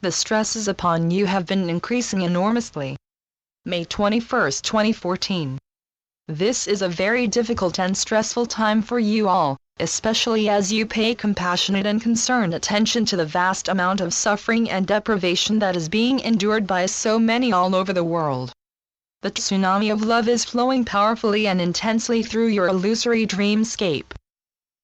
The stresses upon you have been increasing enormously. May 21, 2014. This is a very difficult and stressful time for you all, especially as you pay compassionate and concerned attention to the vast amount of suffering and deprivation that is being endured by so many all over the world. The tsunami of love is flowing powerfully and intensely through your illusory dreamscape.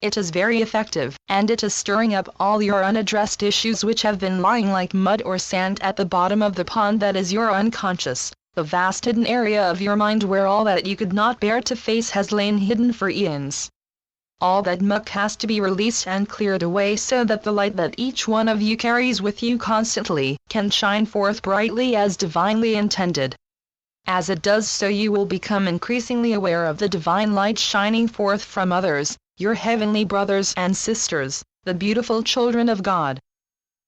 It is very effective, and it is stirring up all your unaddressed issues which have been lying like mud or sand at the bottom of the pond that is your unconscious, the vast hidden area of your mind where all that you could not bear to face has lain hidden for eons. All that muck has to be released and cleared away so that the light that each one of you carries with you constantly can shine forth brightly as divinely intended. As it does so, you will become increasingly aware of the divine light shining forth from others, your heavenly brothers and sisters, the beautiful children of God.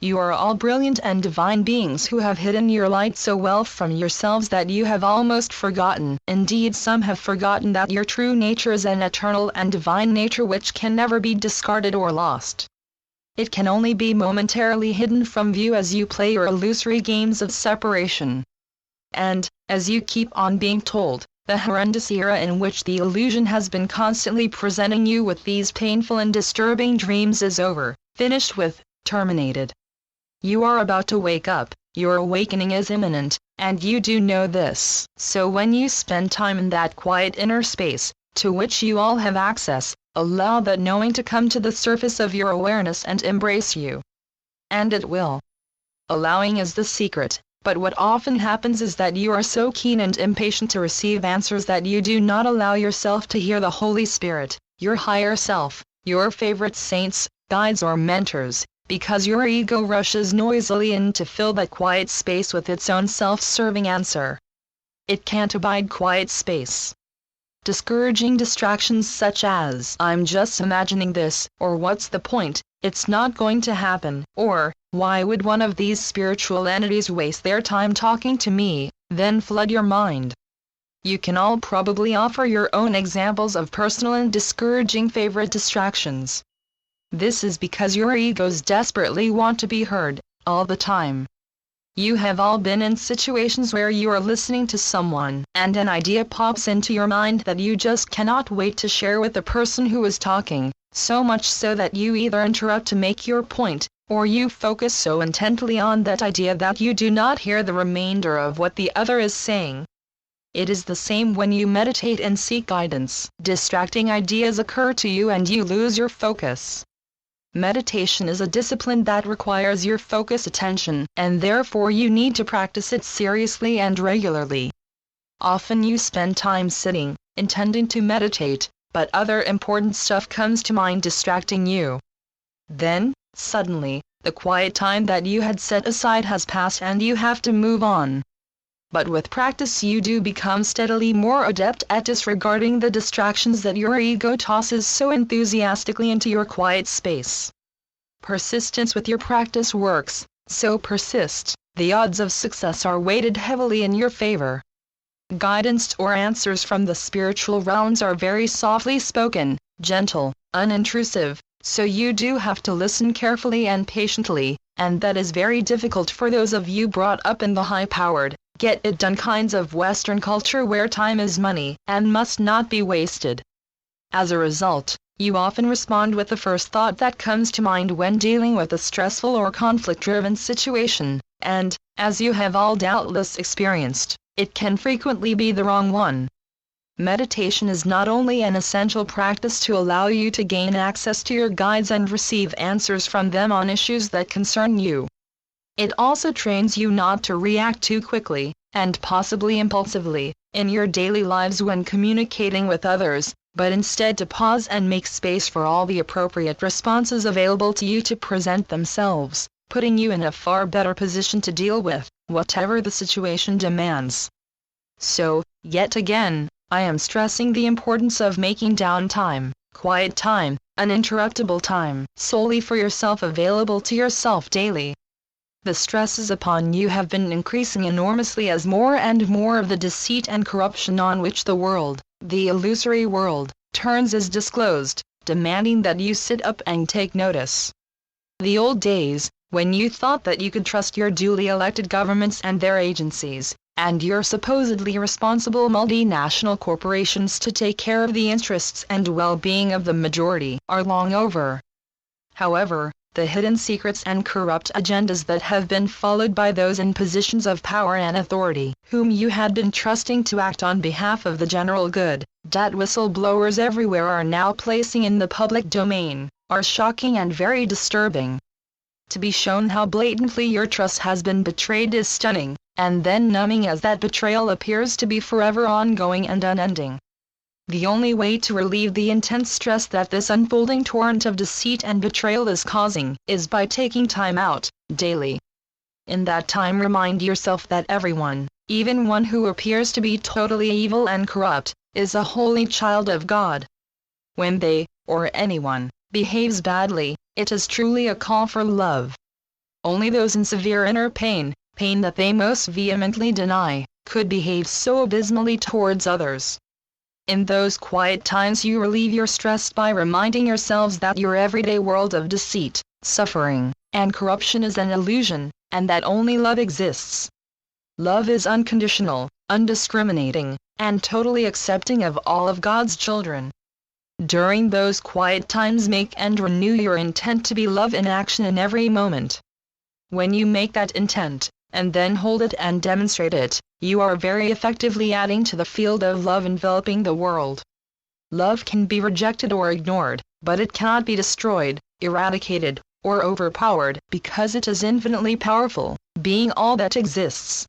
You are all brilliant and divine beings who have hidden your light so well from yourselves that you have almost forgotten. Indeed, some have forgotten that your true nature is an eternal and divine nature which can never be discarded or lost. It can only be momentarily hidden from view as you play your illusory games of separation. And, as you keep on being told, the horrendous era in which the illusion has been constantly presenting you with these painful and disturbing dreams is over, finished with, terminated. You are about to wake up, your awakening is imminent, and you do know this. So when you spend time in that quiet inner space, to which you all have access, allow that knowing to come to the surface of your awareness and embrace you. And it will. Allowing is the secret. But what often happens is that you are so keen and impatient to receive answers that you do not allow yourself to hear the Holy Spirit, your higher self, your favorite saints, guides or mentors, because your ego rushes noisily in to fill that quiet space with its own self-serving answer. It can't abide quiet space. Discouraging distractions such as, "I'm just imagining this," or "What's the point? It's not going to happen," or "Why would one of these spiritual entities waste their time talking to me?" then flood your mind. You can all probably offer your own examples of personal and discouraging favorite distractions. This is because your egos desperately want to be heard, all the time. You have all been in situations where you are listening to someone, and an idea pops into your mind that you just cannot wait to share with the person who is talking, so much so that you either interrupt to make your point, or you focus so intently on that idea that you do not hear the remainder of what the other is saying. It is the same when you meditate and seek guidance. Distracting ideas occur to you and you lose your focus. Meditation is a discipline that requires your focused attention, and therefore you need to practice it seriously and regularly. Often you spend time sitting, intending to meditate, but other important stuff comes to mind distracting you. Then, suddenly, the quiet time that you had set aside has passed and you have to move on. But with practice you do become steadily more adept at disregarding the distractions that your ego tosses so enthusiastically into your quiet space. Persistence with your practice works, so persist. The odds of success are weighted heavily in your favor. Guidance or answers from the spiritual realms are very softly spoken, gentle, unintrusive, so you do have to listen carefully and patiently, and that is very difficult for those of you brought up in the high-powered, get-it-done kinds of Western culture where time is money and must not be wasted. As a result, you often respond with the first thought that comes to mind when dealing with a stressful or conflict-driven situation, and, as you have all doubtless experienced, it can frequently be the wrong one. Meditation is not only an essential practice to allow you to gain access to your guides and receive answers from them on issues that concern you. It also trains you not to react too quickly, and possibly impulsively, in your daily lives when communicating with others, but instead to pause and make space for all the appropriate responses available to you to present themselves, putting you in a far better position to deal with whatever the situation demands. So, yet again, I am stressing the importance of making downtime, quiet time, uninterruptible time, solely for yourself available to yourself daily. The stresses upon you have been increasing enormously as more and more of the deceit and corruption on which the world, the illusory world, turns is disclosed, demanding that you sit up and take notice. The old days, When you thought that you could trust your duly elected governments and their agencies, and your supposedly responsible multinational corporations to take care of the interests and well-being of the majority, are long over. However, the hidden secrets and corrupt agendas that have been followed by those in positions of power and authority, whom you had been trusting to act on behalf of the general good, that whistleblowers everywhere are now placing in the public domain, are shocking and very disturbing. To be shown how blatantly your trust has been betrayed is stunning, and then numbing as that betrayal appears to be forever ongoing and unending. The only way to relieve the intense stress that this unfolding torrent of deceit and betrayal is causing is by taking time out, daily. In that time remind yourself that everyone, even one who appears to be totally evil and corrupt, is a holy child of God. When they, or anyone, behaves badly, it is truly a call for love. Only those in severe inner pain that they most vehemently deny, could behave so abysmally towards others. In those quiet times you relieve your stress by reminding yourselves that your everyday world of deceit, suffering, and corruption is an illusion, and that only love exists. Love is unconditional, undiscriminating, and totally accepting of all of God's children. During those quiet times make and renew your intent to be love in action in every moment. When you make that intent, and then hold it and demonstrate it, you are very effectively adding to the field of love enveloping the world. Love can be rejected or ignored, but it cannot be destroyed, eradicated, or overpowered, because it is infinitely powerful, being all that exists.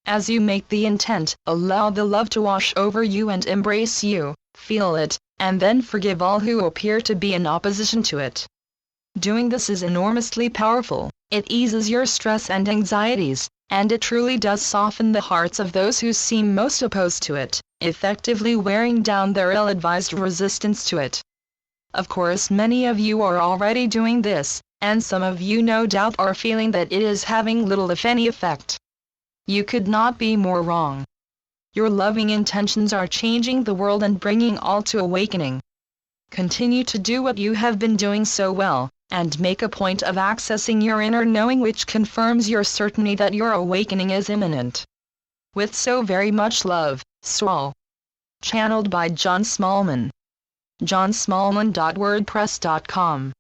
As you make the intent, allow the love to wash over you and embrace you, feel it, and then forgive all who appear to be in opposition to it. Doing this is enormously powerful. It eases your stress and anxieties, and it truly does soften the hearts of those who seem most opposed to it, effectively wearing down their ill-advised resistance to it. Of course, many of you are already doing this, and some of you no doubt are feeling that it is having little if any effect. You could not be more wrong. Your loving intentions are changing the world and bringing all to awakening. Continue to do what you have been doing so well, and make a point of accessing your inner knowing, which confirms your certainty that your awakening is imminent. With so very much love, Saul. Channeled by John Smallman. johnsmallman.wordpress.com